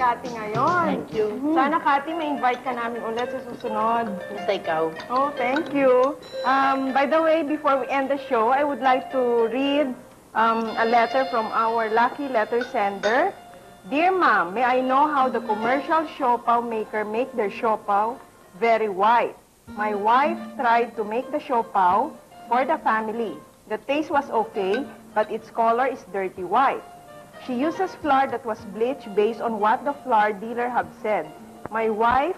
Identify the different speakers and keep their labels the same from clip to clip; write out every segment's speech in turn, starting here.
Speaker 1: Cathy ngayon.
Speaker 2: Thank you.
Speaker 1: Sana, Cathy, ma-invite ka namin ulit sa susunod.
Speaker 2: Basta ikaw.
Speaker 1: Oh, thank you. By the way, before we end the show, I would like to read a letter from our lucky letter sender. Dear Mom, may I know how the commercial siopaw maker make their siopaw very white? My wife tried to make the siopaw for the family. The taste was okay, but its color is dirty white. She uses flour that was bleached based on what the flour dealer have said. My wife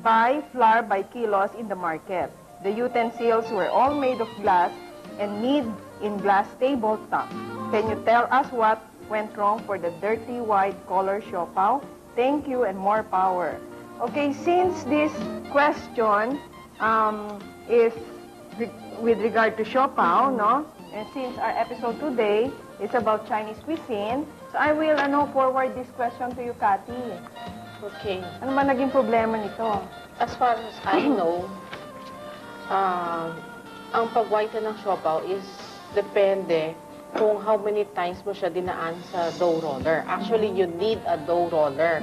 Speaker 1: buy flour by kilos in the market. The utensils were all made of glass and made in glass tabletop. Can you tell us what went wrong for the dirty white color siopaw? Thank you and more power. Okay, since this question is with regard to siopaw, no? And since our episode today is about Chinese cuisine, so I will forward this question to you, Cathy.
Speaker 2: Okay.
Speaker 1: Ano ba naging problema nito?
Speaker 2: As far as I know, ang pag-whiten ng siopaw is depende kung how many times mo siya dinaan sa dough roller. Actually, you need a dough roller.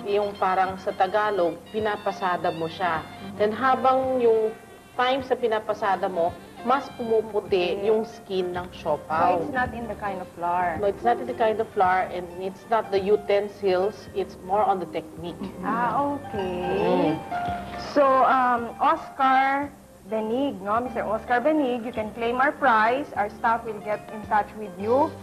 Speaker 2: Yung parang sa Tagalog, pinapasada mo siya. Then habang yung times na pinapasada mo, mas pumuputi yung skin ng siopaw.
Speaker 1: So it's not in the kind of flour.
Speaker 2: No, it's not in the kind of flour and it's not the utensils. It's more on the technique.
Speaker 1: Ah, okay. So, Oscar Benig, no? Mr. Oscar Benig, you can claim our prize. Our staff will get in touch with you